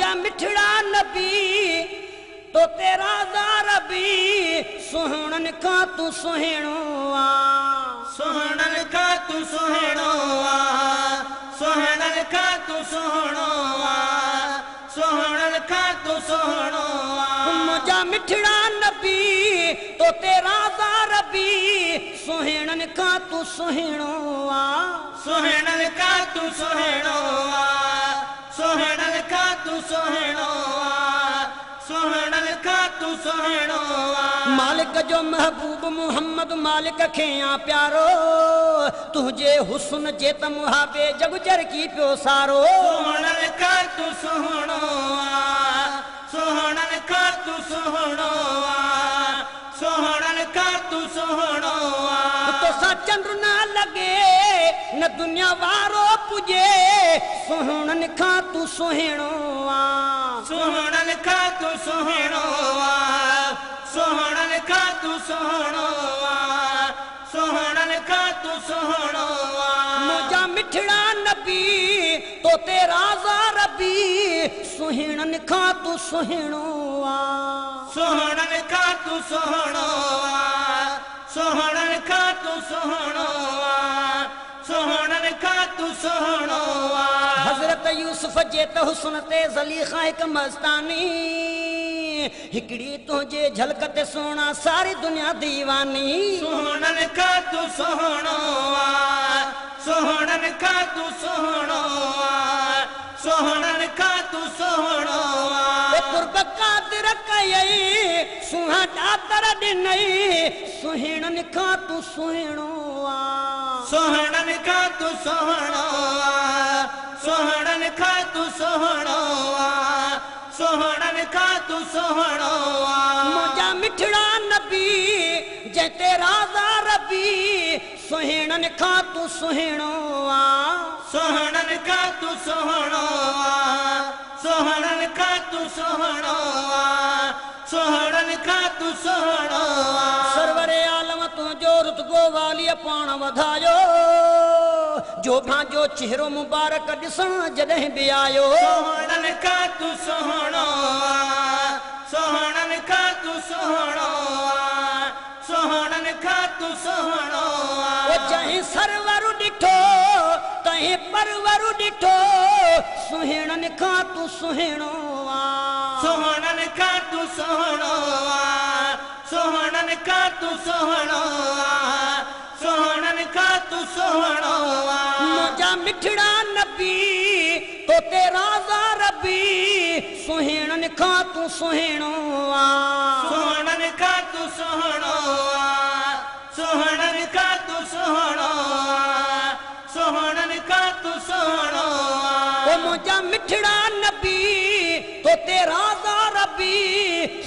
मुझा मिठड़ा नबी तो तेरा रबी सुहणन का तू सुहिणो आ सुहणन का तू सुहिणो आ सुहणन का तू सुहिणो आ सुहणन का तू सुहिणो आ मुझा मिठड़ा नबी तो तेरा रबी सुहिणन का तू सुहिणो आ सुहिणन का तू सुहिणो आ सुहिणन का तू सुहिणो आ सुहिणन का तू सुहिणो आ मालिक जो महबूब मोहम्मद मालिक खेया प्यारो तुझे हुस्न जे त मुहाबे जग जर की पियो सारो सुहणन का तू सुहिणो आ सुहणन का तू सुहिणो आ सुहणन का तू सुहिणो आ तो सा चंद्र ना लगे न दुनिया वारो पुजे सुहणन का तू सुहिणो आ सुहणन का तू सुहिणो आ सुहणन का तू सुहिणो आ सुहणन का तू सुहिणो आ मुझा मिठड़ा नबी तो तेरा रबी सुहिणन का तू सुहिणो आ सुहणन का तू सुहिणो आ सुहणन का तू सुहिणो आ सुहणन का तू सुहिणो आ हजरत यूसुफ जे त हुस्न ते ज़लीखा एक मस्तानी हिकड़ी तुझे झलक ते सोना सारी दुनिया दीवानी सुहणन का तू सुहिणो आ सुहणन का तू सुहिणो आ सुहणन का तू सुहिणो आ कुर्ब कादिर कयई सुहा डातर ॾिनई सुहिणन का तू सुहिणो आ सुहणन का तू सुहिणो आ सुहणन का तू सुहिणो आ सुहणन का तू सुहिणो आ मुझा मिठड़ा नबी जे तेरा रबी सुहिणन का तू सुहिणो आ सुहणन का तू सुहिणो आ सुहणन का तू सुहिणो आ सुहणन का तू सुहिणो आ सरवरे आलम तुझो रुतगो वाली पाण वधायो जो भांजो चेहरो मुबारक ॾिसण जॾहिं बि आयो सुहणन का तू सुहिणो आ सुहणन का तू सुहिणो आ सुहणन का तू सुहिणो आ जहीं सरवर ॾिठो तहीं परवर ॾिठो सुहिणन का तू सुहिणो आ सुहणन का तू सुहिणो आ सुहणन का तू सुहिणो आ सुहणन का तू सुहिणो आ मुझा मिठड़ा नबी तो तेरा रबी सुहिणन का तू सुहिणो आ सुहणन का तू सुहिणो आ सुहणन का तू सुहिणो आ सुहणन का तू सुहिणो आ मुझा मिठड़ा नबी तो तेरा रबी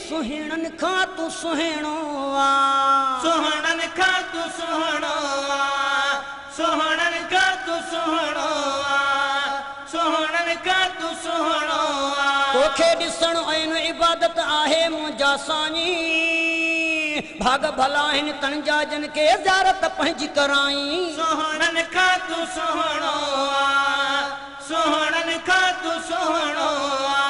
सुहिणन का तू सुहिणो आ सुहणन का तू सुहिणो आ सुहणन का तू सुहिणो आ सुहणन का तू सुहिणो आ तोखे ॾिसण ऐं इबादत आहे मुंहिंजा साईं भाग भला आहिनि तन जा जन खे ज़ियारत पंहिंजी कराई सुहणन का तू सुहिणो आ सुहणन का तू सुहिणो आ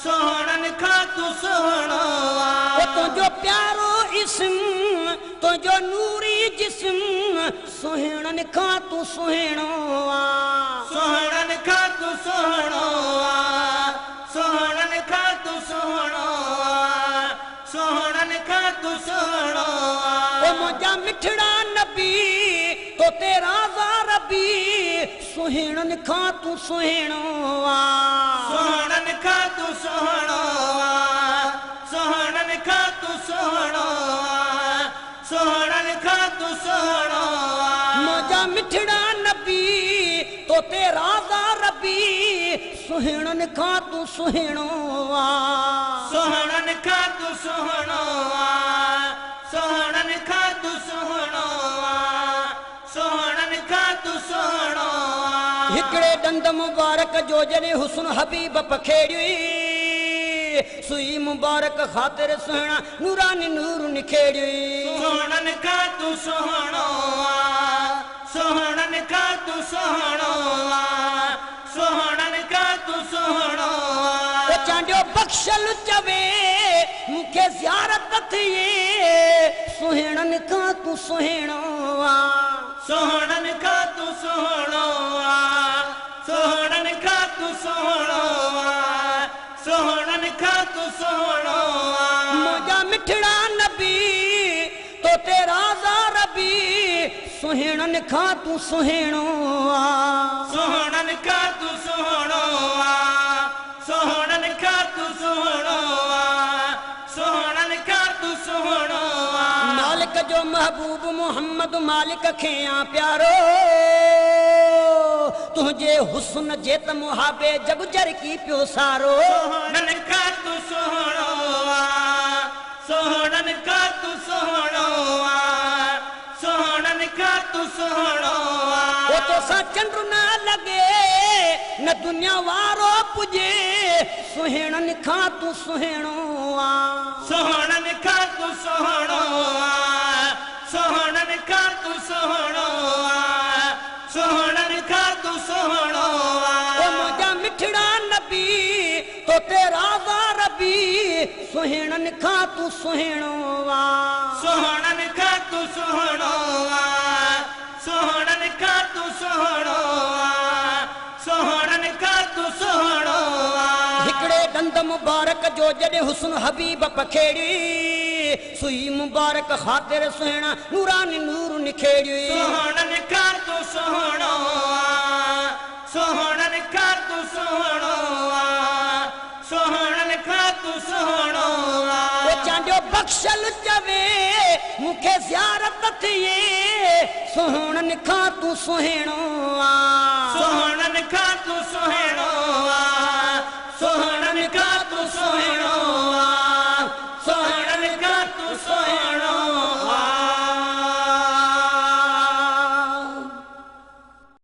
सुहणन का तू सुहिणो आ तुंहिंजो प्यारो इस्म तुंहिंजो नूरी जिस्म सुहिणन का तू सुहिणो आ सुहणन का तू सुहिणो आ सुहणन का तू सुहिणो आ सुहणन का तू सुहिणो आ मुंहिंजा मिठड़ा नबी तो तेरा रबी सुहिणन का तू सुहिणो आ सुहणन का तू सुहिणो आ सुहणन का तू सुहिणो आ सुहणन का तू सुहिणो आ मुंहिंजा मिठड़ा नबी तो तेरा रबी सुहिणन का तू सुहिणो आ सुहणन का तू सुहिणो आ सुहणन का तू सुहिणो आ सुहणन का तू सुहिणो आ हिकिड़े ॾंद मुबारक जो जॾहिं हुस्न हबीब पखेड़ियो सुई मुबारक ख़ातिर सुहिणा नूरानी नूर निखेड़ियो सुहणन का तू सुहिणो आ सुहणन का तू सुहिणो आ सुहणन का तू सुहिणो आ बख्शल चवे मुखे ज़ियारत थिए सुहिणन खां तू सुहिणो आ सोहणन का तू सोहणो आ सोहणन का तू सोहणो आ सोहणन का तू सोहणो आ मुझा मिठड़ा नबी तो तेरा रबी सुहिणन खां तू सुहिणो आ सोहणन का तू सोहणो आ सोहणन का तू सोहणो आ सोहणन का तू सोहणो आ मालिक जो महबूब मोहम्मद मालिक खे आ प्यारो तुझे हुस्न जे त मुहाबे जग जर की पियो सारो सोहणन का तू सोहणो आ सोहणन का तू सोहणो आ सोहणन का तू सोहणो आ वो तो सा चंद्र ना लगे न दुनिया वारो पुजे सुहिणन खां तू सुहिणो आ सोहणन का तू सोहणो आ सोहणन का तू सोहणो आ सोहणन का तू सोहणो आ ओ मुझा मिठड़ा नबी तो तेरा रबी सुहिणन खां तू सुहिणो आ सोहणन का तू सोहणो आ सोहणन का तू सोहणो आ सोहणन का तू सोहणो आ हिकड़े दंद मुबारक जो जॾे हुस्न हबीब पखेड़ी सुई मुबारक ख़ातिर सुहिणा नूरानी नूर निखेड़ी सोहणन का तू सोहणो आ सोहणन का तू सोहणो आ सोहणन का तू सोहणो आ वो चांडियो बख्शल चवे मुखे ज़ियारत थिए सुहिणन खां तू सुहिणो आ सोहणन का तू सोहणो आ सोहणन का तू सोहणो आ सोहणन का तू सोहणो